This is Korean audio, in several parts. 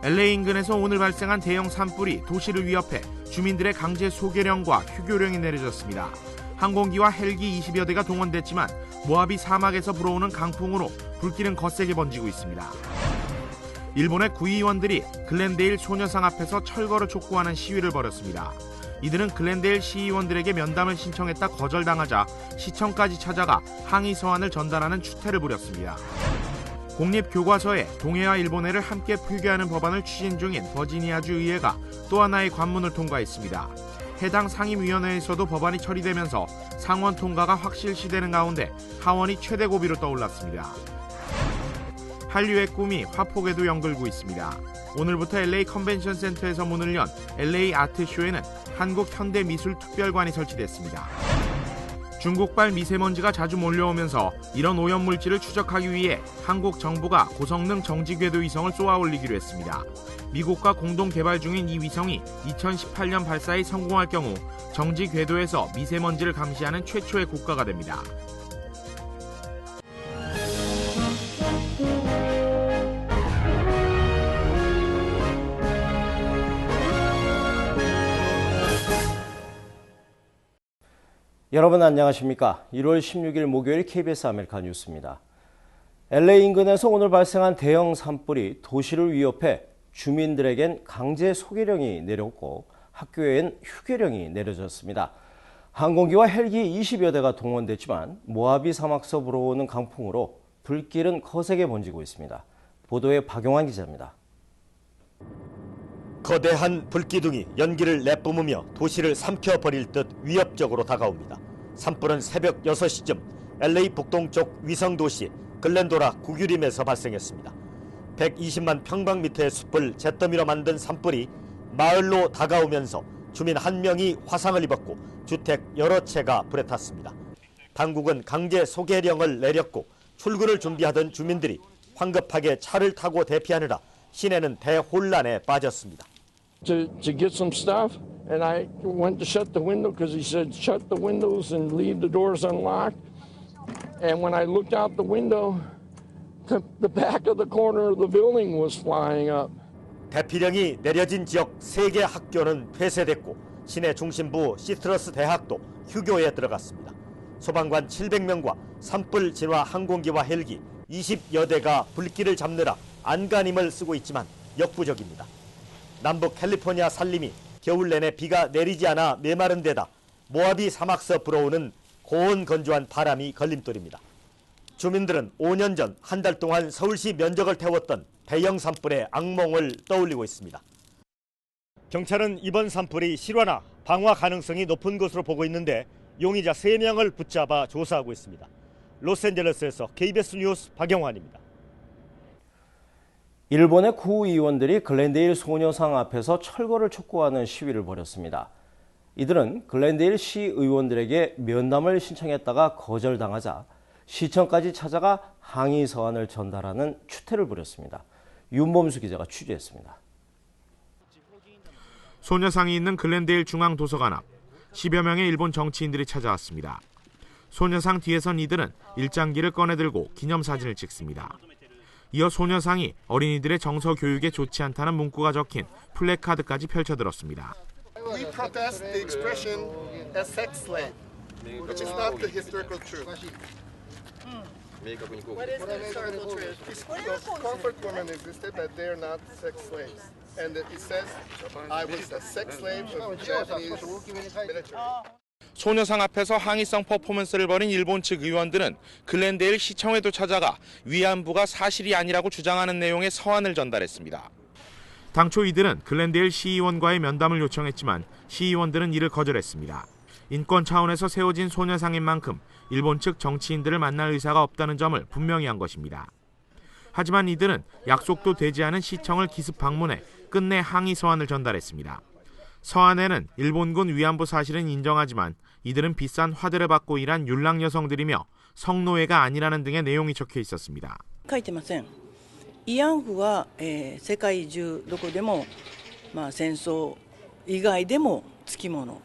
LA 인근에서 오늘 발생한 대형 산불이 도시를 위협해 주민들의 강제 소개령과 휴교령이 내려졌습니다. 항공기와 헬기 20여 대가 동원됐지만 모하비 사막에서 불어오는 강풍으로 불길은 거세게 번지고 있습니다. 일본의 구의원들이 글렌데일 소녀상 앞에서 철거를 촉구하는 시위를 벌였습니다. 이들은 글렌데일 시의원들에게 면담을 신청했다 거절당하자 시청까지 찾아가 항의 서한을 전달하는 추태를 부렸습니다. 공립교과서에 동해와 일본해를 함께 표기하는 법안을 추진 중인 버지니아주 의회가 또 하나의 관문을 통과했습니다. 해당 상임위원회에서도 법안이 처리되면서 상원 통과가 확실시되는 가운데 하원이 최대 고비로 떠올랐습니다. 한류의 꿈이 화폭에도 연글고 있습니다. 오늘부터 LA 컨벤션 센터에서 문을 연 LA 아트쇼에는 한국현대미술특별관이 설치됐습니다. 중국발 미세먼지가 자주 몰려오면서 이런 오염물질을 추적하기 위해 한국 정부가 고성능 정지궤도 위성을 쏘아 올리기로 했습니다. 미국과 공동 개발 중인 이 위성이 2018년 발사에 성공할 경우 정지궤도에서 미세먼지를 감시하는 최초의 국가가 됩니다. 여러분 안녕하십니까? 1월 16일 목요일 KBS 아메리카 뉴스입니다. LA 인근에서 오늘 발생한 대형 산불이 도시를 위협해 주민들에겐 강제 소개령이 내렸고 학교에는 휴교령이 내려졌습니다. 항공기와 헬기 20여 대가 동원됐지만 모하비 사막서 불어오는 강풍으로 불길은 거세게 번지고 있습니다. 보도에 박용환 기자입니다. 거대한 불기둥이 연기를 내뿜으며 도시를 삼켜버릴 듯 위협적으로 다가옵니다. 산불은 새벽 6시쯤 LA 북동쪽 위성도시 글렌도라 구규림에서 발생했습니다. 120만 평방미터의 숲을 잿더미로 만든 산불이 마을로 다가오면서 주민 1명이 화상을 입었고 주택 여러 채가 불에 탔습니다. 당국은 강제 소개령을 내렸고 출근을 준비하던 주민들이 황급하게 차를 타고 대피하느라 시내는 대혼란에 빠졌습니다. To get some stuff, and I went to shut the window because he said shut the windows and leave the doors unlocked. And when I looked out the window, the back of the corner of the building was flying up. 대피령이 내려진 지역 3개 학교는 폐쇄됐고 시내 중심부 시트러스 대학도 휴교에 들어갔습니다. 소방관 700명과 산불 진화 항공기와 헬기 20여 대가 불길을 잡느라 안간힘을 쓰고 있지만 역부족입니다. 남북 캘리포니아 산림이 겨울 내내 비가 내리지 않아 메마른 데다 모하비 사막서 불어오는 고온 건조한 바람이 걸림돌입니다. 주민들은 5년 전 한 달 동안 서울시 면적을 태웠던 대형 산불의 악몽을 떠올리고 있습니다. 경찰은 이번 산불이 실화나 방화 가능성이 높은 것으로 보고 있는데 용의자 3명을 붙잡아 조사하고 있습니다. 로스앤젤레스에서 KBS 뉴스 박영환입니다. 일본의 구의원들이 글렌데일 소녀상 앞에서 철거를 촉구하는 시위를 벌였습니다. 이들은 글렌데일 시의원들에게 면담을 신청했다가 거절당하자 시청까지 찾아가 항의 서한을 전달하는 추태를 부렸습니다. 윤범수 기자가 취재했습니다. 소녀상이 있는 글렌데일 중앙도서관 앞 10여 명의 일본 정치인들이 찾아왔습니다. 소녀상 뒤에선 이들은 일장기를 꺼내들고 기념사진을 찍습니다. 이어 소녀상이 어린이들의 정서 교육에 좋지 않다는 문구가 적힌 플래카드까지 펼쳐들었습니다. We protest the expression as sex slave, which is not the historical truth. What is the historical truth? Comfort women existed, but they are not sex slaves. And it says, I was a sex slave of Japanese military. 소녀상 앞에서 항의성 퍼포먼스를 벌인 일본 측 의원들은 글렌데일 시청에도 찾아가 위안부가 사실이 아니라고 주장하는 내용의 서한을 전달했습니다. 당초 이들은 글렌데일 시의원과의 면담을 요청했지만 시의원들은 이를 거절했습니다. 인권 차원에서 세워진 소녀상인 만큼 일본 측 정치인들을 만날 의사가 없다는 점을 분명히 한 것입니다. 하지만 이들은 약속도 되지 않은 시청을 기습 방문해 끝내 항의 서한을 전달했습니다. 서한에는 일본군 위안부 사실은 인정하지만 이들은 비싼 화대를 받고 일한 율랑 여성들이며 성노예가 아니라는 등의 내용이 적혀 있었습니다. 書いてません。慰安婦は、世界中どこでも、戦争以外でもつきもの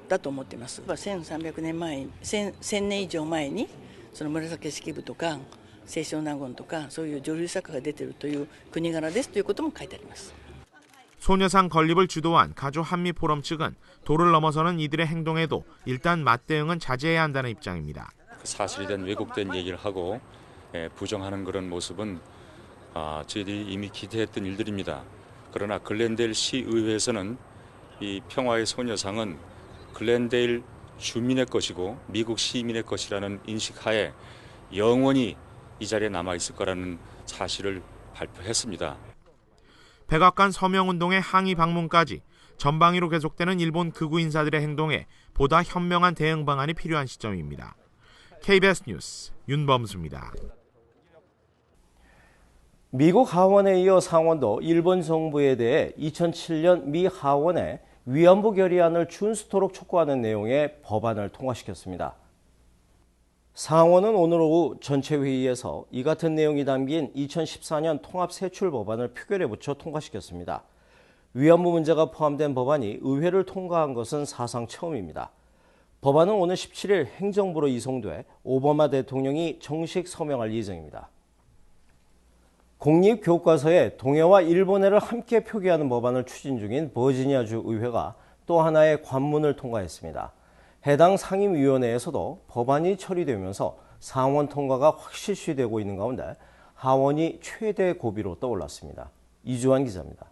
だと思っています。1300年前、1000年以上前にその紫式部とか清少納言とかそういう女流作家が出ているという国柄ですということも書いてあります。 소녀상 건립을 주도한 가조 한미 포럼 측은 도를 넘어서는 이들의 행동에도 일단 맞대응은 자제해야 한다는 입장입니다. 사실이 된 왜곡된 얘기를 하고 부정하는 그런 모습은 저희들이 이미 기대했던 일들입니다. 그러나 글렌데일 시의회에서는 이 평화의 소녀상은 글렌데일 주민의 것이고 미국 시민의 것이라는 인식하에 영원히 이 자리에 남아있을 거라는 사실을 발표했습니다. 백악관 서명운동의 항의 방문까지 전방위로 계속되는 일본 극우 인사들의 행동에 보다 현명한 대응 방안이 필요한 시점입니다. KBS 뉴스 윤범수입니다. 미국 하원에 이어 상원도 일본 정부에 대해 2007년 미 하원에 위안부 결의안을 준수토록 촉구하는 내용의 법안을 통과시켰습니다. 상원은 오늘 오후 전체 회의에서 이 같은 내용이 담긴 2014년 통합세출 법안을 표결에 붙여 통과시켰습니다. 위안부 문제가 포함된 법안이 의회를 통과한 것은 사상 처음입니다. 법안은 오늘 17일 행정부로 이송돼 오바마 대통령이 정식 서명할 예정입니다. 공립교과서에 동해와 일본해를 함께 표기하는 법안을 추진 중인 버지니아주 의회가 또 하나의 관문을 통과했습니다. 해당 상임위원회에서도 법안이 처리되면서 상원 통과가 확실시되고 있는 가운데 하원이 최대 고비로 떠올랐습니다. 이주환 기자입니다.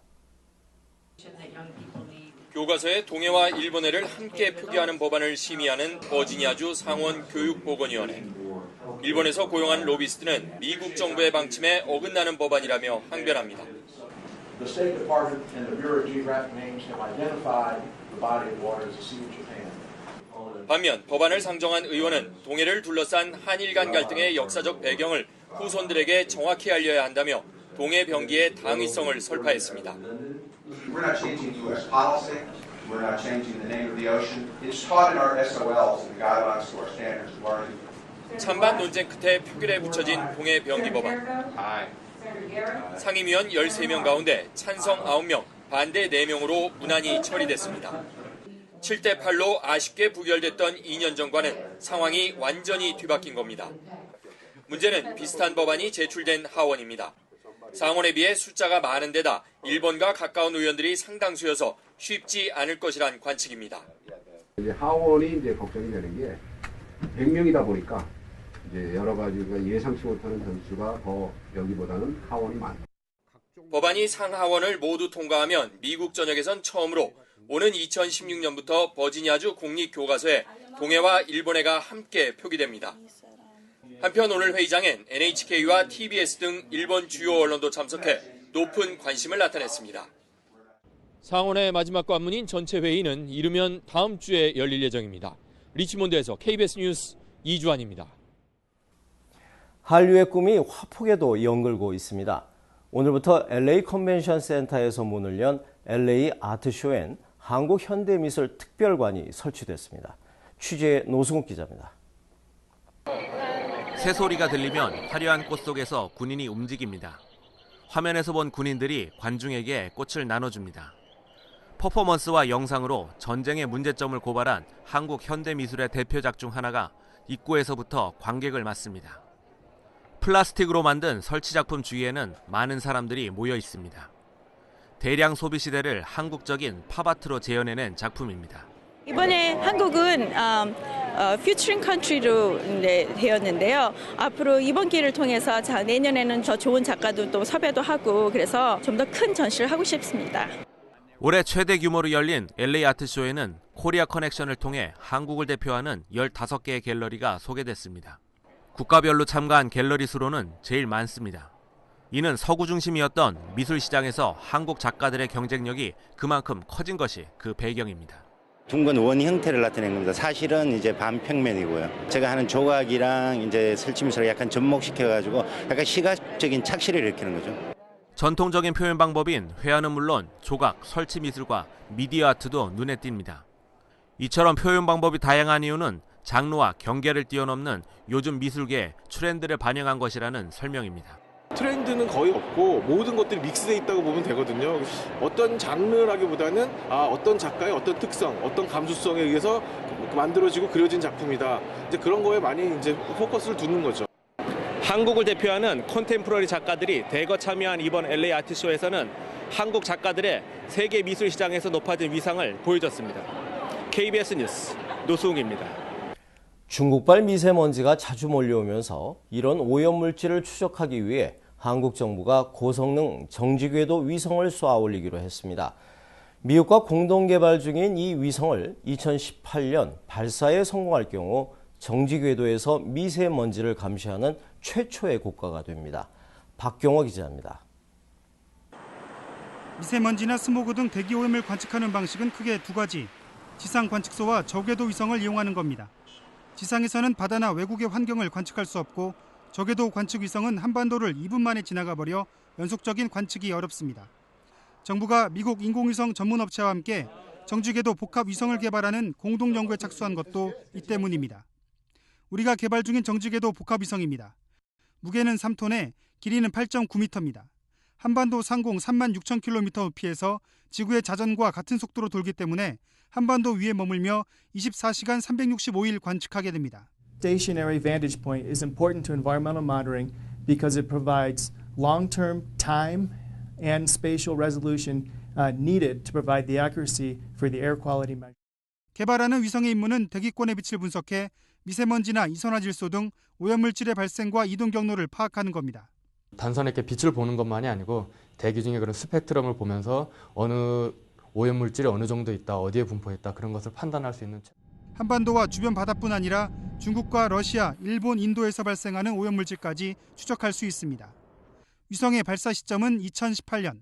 교과서에 동해와 일본해를 함께 표기하는 법안을 심의하는 버지니아주 상원 교육보건위원회. 일본에서 고용한 로비스트는 미국 정부의 방침에 어긋나는 법안이라며 항변합니다. 반면 법안을 상정한 의원은 동해를 둘러싼 한일 간 갈등의 역사적 배경을 후손들에게 정확히 알려야 한다며 동해 병기의 당위성을 설파했습니다. We're not changing U.S. policy. We're not changing the name of the ocean. It's taught in our SOLs and the guidelines to our standards of learning. 찬반 논쟁 끝에 표결에 붙여진 동해 병기 법안. 상임위원 13명 가운데 찬성 9명, 반대 4명으로 무난히 처리됐습니다. 7대8로 아쉽게 부결됐던 2년 전과는 상황이 완전히 뒤바뀐 겁니다. 문제는 비슷한 법안이 제출된 하원입니다. 상원에 비해 숫자가 많은 데다 일본과 가까운 의원들이 상당수여서 쉽지 않을 것이란 관측입니다. 이제 하원이 이제 걱정이 되는 게 100명이다 보니까 이제 여러 가지가 예상치 못하는 변수가 더 여기보다는 하원이 많다. 법안이 상하원을 모두 통과하면 미국 전역에선 처음으로 오는 2016년부터 버지니아주 공립교과서에 동해와 일본해가 함께 표기됩니다. 한편 오늘 회의장엔 NHK와 TBS 등 일본 주요 언론도 참석해 높은 관심을 나타냈습니다. 상원의 마지막 관문인 전체 회의는 이르면 다음 주에 열릴 예정입니다. 리치몬드에서 KBS 뉴스 이주환입니다. 한류의 꿈이 화폭에도 연글고 있습니다. 오늘부터 LA 컨벤션 센터에서 문을 연 LA 아트쇼엔 한국현대미술 특별관이 설치됐습니다. 취재의 노승욱 기자입니다. 새소리가 들리면 화려한 꽃 속에서 군인이 움직입니다. 화면에서 본 군인들이 관중에게 꽃을 나눠줍니다. 퍼포먼스와 영상으로 전쟁의 문제점을 고발한 한국 현대미술의 대표작 중 하나가 입구에서부터 관객을 맞습니다. 플라스틱으로 만든 설치작품 주위에는 많은 사람들이 모여 있습니다. 대량 소비 시대를 한국적인 팝아트로 재현해낸 작품입니다. 이번에 한국은 퓨처링 컨트리로 되었는데요. 앞으로 이번 기회를 통해서 내년에는 더 좋은 작가도 또 섭외도 하고 그래서 좀 더 큰 전시를 하고 싶습니다. 올해 최대 규모로 열린 LA 아트쇼에는 코리아 커넥션을 통해 한국을 대표하는 15개의 갤러리가 소개됐습니다. 국가별로 참가한 갤러리 수로는 제일 많습니다. 이는 서구 중심이었던 미술 시장에서 한국 작가들의 경쟁력이 그만큼 커진 것이 그 배경입니다. 둥근 원 형태를 나타낸 겁니다. 사실은 이제 반평면이고요. 제가 하는 조각이랑 이제 설치미술을 약간 접목시켜가지고 약간 시각적인 착시를 일으키는 거죠. 전통적인 표현 방법인 회화는 물론 조각, 설치 미술과 미디어 아트도 눈에 띕니다. 이처럼 표현 방법이 다양한 이유는 장르와 경계를 뛰어넘는 요즘 미술계의 트렌드를 반영한 것이라는 설명입니다. 트렌드는 거의 없고 모든 것들이 믹스되어 있다고 보면 되거든요. 어떤 장르라기보다는 어떤 작가의 어떤 특성, 어떤 감수성에 의해서 만들어지고 그려진 작품이다. 이제 그런 거에 많이 이제 포커스를 두는 거죠. 한국을 대표하는 컨템포러리 작가들이 대거 참여한 이번 LA 아트쇼에서는 한국 작가들의 세계 미술 시장에서 높아진 위상을 보여줬습니다. KBS 뉴스 노수웅입니다. 중국발 미세먼지가 자주 몰려오면서 이런 오염물질을 추적하기 위해 한국 정부가 고성능 정지궤도 위성을 쏘아 올리기로 했습니다. 미국과 공동 개발 중인 이 위성을 2018년 발사에 성공할 경우 정지궤도에서 미세먼지를 감시하는 최초의 국가가 됩니다. 박경호 기자입니다. 미세먼지나 스모그 등 대기오염을 관측하는 방식은 크게 두 가지, 지상 관측소와 저궤도 위성을 이용하는 겁니다. 지상에서는 바다나 외국의 환경을 관측할 수 없고 저궤도 관측 위성은 한반도를 2분 만에 지나가 버려 연속적인 관측이 어렵습니다. 정부가 미국 인공위성 전문업체와 함께 정지궤도 복합 위성을 개발하는 공동 연구에 착수한 것도 이 때문입니다. 우리가 개발 중인 정지궤도 복합 위성입니다. 무게는 3톤에 길이는 8.9m입니다. 한반도 상공 36,000km 높이에서 지구의 자전과 같은 속도로 돌기 때문에 한반도 위에 머물며 24시간 365일 관측하게 됩니다. Stationary vantage point is important to environmental monitoring because it provides long-term time and spatial resolution needed to provide the accuracy for the air quality measure. 개발하는 위성의 임무는 대기권의 빛을 분석해 미세먼지나 이산화질소 등 오염물질의 발생과 이동 경로를 파악하는 겁니다. 단선에 이렇게 빛을 보는 것만이 아니고 대기 중에 그런 스펙트럼을 보면서 어느 오염물질이 어느 정도 있다, 어디에 분포했다 그런 것을 판단할 수 있는. 한반도와 주변 바다뿐 아니라 중국과 러시아, 일본, 인도에서 발생하는 오염물질까지 추적할 수 있습니다. 위성의 발사 시점은 2018년.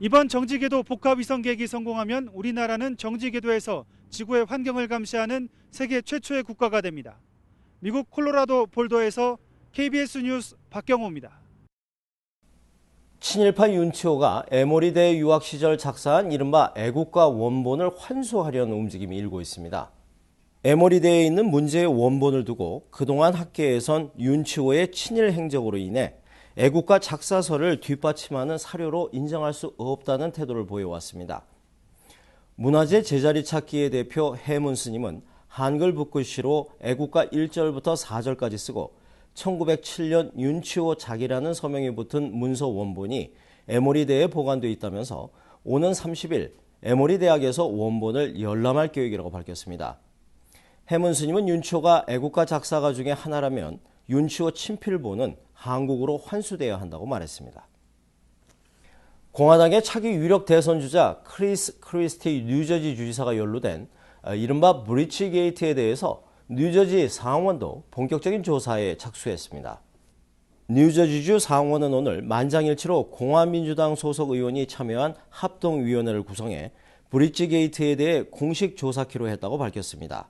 이번 정지궤도 복합위성 계획이 성공하면 우리나라는 정지궤도에서 지구의 환경을 감시하는 세계 최초의 국가가 됩니다. 미국 콜로라도 볼더에서 KBS 뉴스 박경호입니다. 친일파 윤치호가 에모리대 유학 시절 작사한 이른바 애국가 원본을 환수하려는 움직임이 일고 있습니다. 에모리대에 있는 문제의 원본을 두고 그동안 학계에선 윤치호의 친일 행적으로 인해 애국가 작사서를 뒷받침하는 사료로 인정할 수 없다는 태도를 보여왔습니다. 문화재 제자리 찾기의 대표 해문 스님은 한글 붓글씨로 애국가 1절부터 4절까지 쓰고 1907년 윤치호 작이라는 서명이 붙은 문서 원본이 에모리대에 보관돼 있다면서 오는 30일 에모리대학에서 원본을 열람할 계획이라고 밝혔습니다. 해문 스님은 윤치호가 애국가 작사가 중에 하나라면 윤치호 친필본은 한국으로 환수돼야 한다고 말했습니다. 공화당의 차기 유력 대선 주자 크리스 크리스티 뉴저지 주지사가 연루된 이른바 브리치 게이트에 대해서 뉴저지 상원도 본격적인 조사에 착수했습니다. 뉴저지주 상원은 오늘 만장일치로 공화민주당 소속 의원이 참여한 합동위원회를 구성해 브리치 게이트에 대해 공식 조사키로 했다고 밝혔습니다.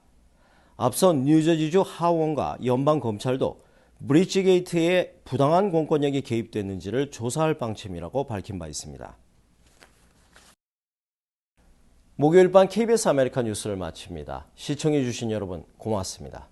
앞서 뉴저지주 하원과 연방검찰도 브리치 게이트에 부당한 공권력이 개입됐는지를 조사할 방침이라고 밝힌 바 있습니다. 목요일 밤 KBS 아메리카 뉴스를 마칩니다. 시청해 주신 여러분 고맙습니다.